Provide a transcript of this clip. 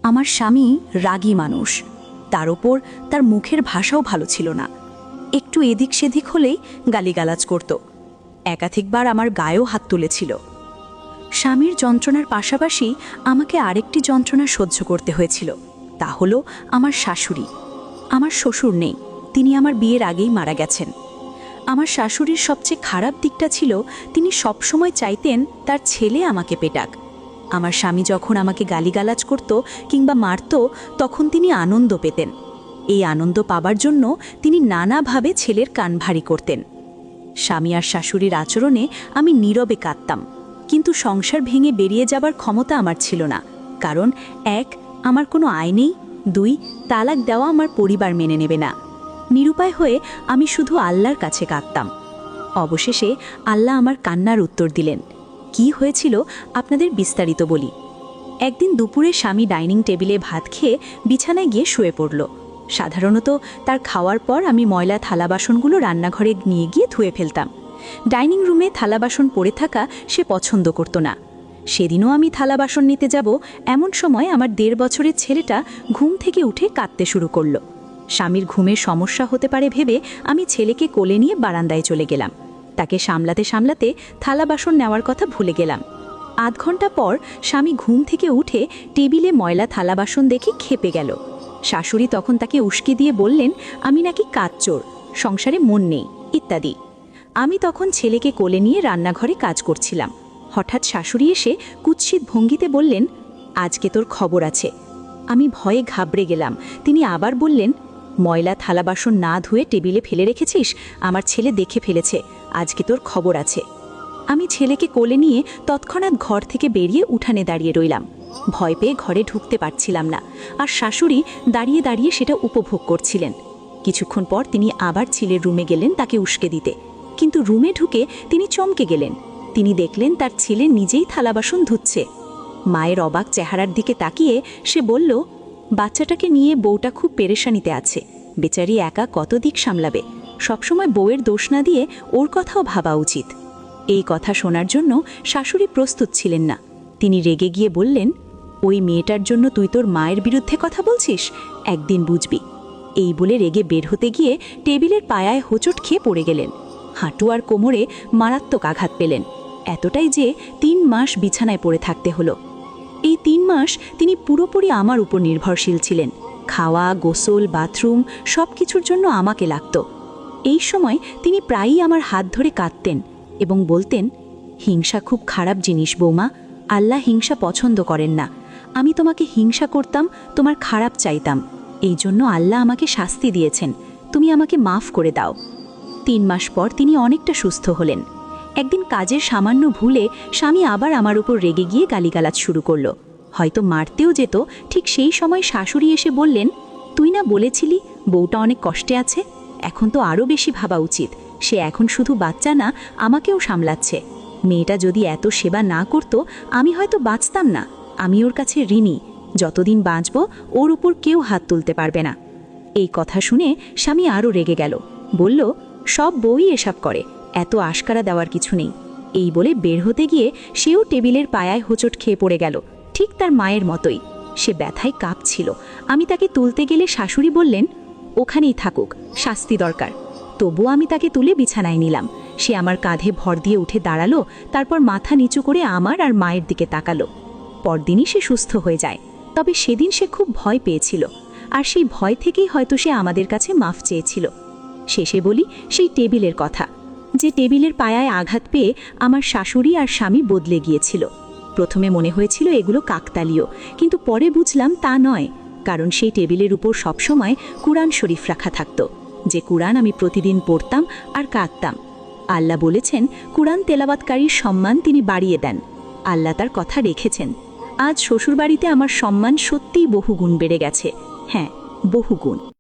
আমার স্বামী রাগী মানুষ, তার ওপর তার মুখের ভাষাও ভালো ছিল না। একটু এদিক সেদিক হলেই গালিগালাজ করত। একাধিকবার আমার গায়েও হাত তুলেছিল। স্বামীর যন্ত্রণার পাশাপাশি আমাকে আরেকটি যন্ত্রণা সহ্য করতে হয়েছিল, তা হলো আমার শাশুড়ি। আমার শ্বশুর নেই, তিনি আমার বিয়ের আগেই মারা গেছেন। আমার শাশুড়ির সবচেয়ে খারাপ দিকটা ছিল তিনি সবসময় চাইতেন তার ছেলে আমাকে পেটাক। আমার স্বামী যখন আমাকে গালিগালাজ করত কিংবা মারত, তখন তিনি আনন্দ পেতেন। এই আনন্দ পাবার জন্য তিনি নানাভাবে ছেলের কান ভারী করতেন। স্বামী আর শাশুড়ির আচরণে আমি নীরবে কাঁদতাম, কিন্তু সংসার ভেঙে বেরিয়ে যাবার ক্ষমতা আমার ছিল না। কারণ ১, আমার কোনো আয় নেই, ২, তালাক দেওয়া আমার পরিবার মেনে নেবে না। নিরুপায় হয়ে আমি শুধু আল্লাহর কাছে কাঁদতাম। অবশেষে আল্লাহ আমার কান্নার উত্তর দিলেন। কি হয়েছিল আপনাদের বিস্তারিত বলি। একদিন দুপুরে স্বামী ডাইনিং টেবিলে ভাত খেয়ে বিছানায় গিয়ে শুয়ে পড়ল। সাধারণত তার খাওয়ার পর আমি ময়লা থালা বাসনগুলো রান্নাঘরে নিয়ে গিয়ে ধুয়ে ফেলতাম। ডাইনিং রুমে থালা বাসন পড়ে থাকা সে পছন্দ করত না। সেদিনও আমি থালা বাসন নিতে যাব, এমন সময় আমার ১.৫ বছরের ছেলেটা ঘুম থেকে উঠে কাঁদতে শুরু করল। স্বামীর ঘুমের সমস্যা হতে পারে ভেবে আমি ছেলেকে কোলে নিয়ে বারান্দায় চলে গেলাম। তাকে সামলাতে সামলাতে থালা বাসন নেওয়ার কথা ভুলে গেলাম। আধ ঘন্টা পর স্বামী ঘুম থেকে উঠে টেবিলে ময়লা থালা বাসন দেখে ক্ষেপে গেল। শাশুড়ি তখন তাকে উস্কে দিয়ে বললেন আমি নাকি কাজচোর, সংসারে মন নেই ইত্যাদি। আমি তখন ছেলেকে কোলে নিয়ে রান্নাঘরে কাজ করছিলাম। হঠাৎ শাশুড়ি এসে কুৎসিত ভঙ্গিতে বললেন, আজকে তোর খবর আছে। আমি ভয়ে ঘাবড়ে গেলাম। তিনি আবার বললেন, ময়লা থালা বাসন না ধুয়ে টেবিলে ফেলে রেখেছিস, আমার ছেলে দেখে ফেলেছে, আজকে তোর খবর আছে। আমি ছেলেকে কোলে নিয়ে তৎক্ষণাৎ ঘর থেকে বেরিয়ে উঠানে দাঁড়িয়ে রইলাম। ভয় পেয়ে ঘরে ঢুকতে পারছিলাম না, আর শাশুড়ি দাঁড়িয়ে দাঁড়িয়ে সেটা উপভোগ করছিলেন। কিছুক্ষণ পর তিনি আবার ছেলের রুমে গেলেন তাকে উস্কে দিতে, কিন্তু রুমে ঢুকে তিনি চমকে গেলেন। তিনি দেখলেন তার ছেলে নিজেই থালা বাসন ধুচ্ছে। মায়ের অবাক চেহারার দিকে তাকিয়ে সে বলল, বাচ্চাটাকে নিয়ে বউটা খুব পেরেশানিতে আছে, বেচারি একা কত দিক সামলাবে, সবসময় বউয়ের দোষ না দিয়ে ওর কথাও ভাবা উচিত। এই কথা শোনার জন্য শাশুড়ি প্রস্তুত ছিলেন না। তিনি রেগে গিয়ে বললেন, ওই মেয়েটার জন্য তুই তোর মায়ের বিরুদ্ধে কথা বলছিস, একদিন বুঝবি। এই বলে রেগে বের হতে গিয়ে টেবিলের পায়ায় হোঁচট খেয়ে পড়ে গেলেন। হাঁটু আর কোমরে মারাত্মক আঘাত পেলেন, এতটাই যে ৩ মাস বিছানায় পড়ে থাকতে হলো। এই ৩ মাস তিনি পুরোপুরি আমার উপর নির্ভরশীল ছিলেন। খাওয়া, গোসল, বাথরুম সব কিছুর জন্য আমাকে লাগত। এই সময় তিনি প্রায়ই আমার হাত ধরে কাঁদতেন এবং বলতেন, হিংসা খুব খারাপ জিনিস বৌমা, আল্লাহ হিংসা পছন্দ করেন না। আমি তোমাকে হিংসা করতাম, তোমার খারাপ চাইতাম, এই জন্য আল্লাহ আমাকে শাস্তি দিয়েছেন, তুমি আমাকে মাফ করে দাও। ৩ মাস পর তিনি অনেকটা সুস্থ হলেন। একদিন কাজের সামান্য ভুলে স্বামী আবার আমার উপর রেগে গিয়ে গালিগালাজ শুরু করল। হয়তো মারতেও যেত, ঠিক সেই সময় শাশুড়ি এসে বললেন, তুই না বলেছিলি বউটা অনেক কষ্টে আছে, এখন তো আরও বেশি ভাবা উচিত, সে এখন শুধু বাচ্চা না, আমাকেও সামলাচ্ছে। মেয়েটা যদি এত সেবা না করত, আমি হয়তো বাঁচতাম না। আমি ওর কাছে ঋণী, যতদিন বাঁচব ওর উপর কেউ হাত তুলতে পারবে না। এই কথা শুনে স্বামী আরও রেগে গেল, বলল, সব বউই এসব করে, এত আশকারা দেওয়ার কিছু নেই। এই বলে বের হতে গিয়ে সেও টেবিলের পায়ায় হোঁচট খেয়ে পড়ে গেল, ঠিক তার মায়ের মতোই। সে ব্যথায় কাঁপছিল। আমি তাকে তুলতে গেলে শাশুড়ি বললেন, ওখানেই থাকুক, শাস্তি দরকার। তবুও আমি তাকে তুলে বিছানায় নিলাম। সে আমার কাঁধে ভর দিয়ে উঠে দাঁড়ালো, তারপর মাথা নিচু করে আমার আর মায়ের দিকে তাকালো। পরদিনই সে সুস্থ হয়ে যায়। তবে সেদিন সে খুব ভয় পেয়েছিল, আর সেই ভয় থেকেই হয়তো সে আমাদের কাছে মাফ চেয়েছিল। শেষে বলি সেই টেবিলের কথা, যে টেবিলের পায়ায় আঘাত পেয়ে আমার শাশুড়ি আর স্বামী বদলে গিয়েছিল। প্রথমে মনে হয়েছিল এগুলো কাকতালীয়, কিন্তু পরে বুঝলাম তা নয়, কারণ সেই টেবিলের উপর সবসময় কুরআন শরীফ রাখা থাকত, যে কুরআন আমি প্রতিদিন পড়তাম আর কাঁদতাম। আল্লাহ বলেছেন, কুরআন তেলাওয়াতকারীর সম্মান তিনি বাড়িয়ে দেন। আল্লাহ তার কথা রেখেছেন। আজ শ্বশুরবাড়িতে আমার সম্মান সত্যিই বহুগুণ বেড়ে গেছে। হ্যাঁ, বহুগুণ।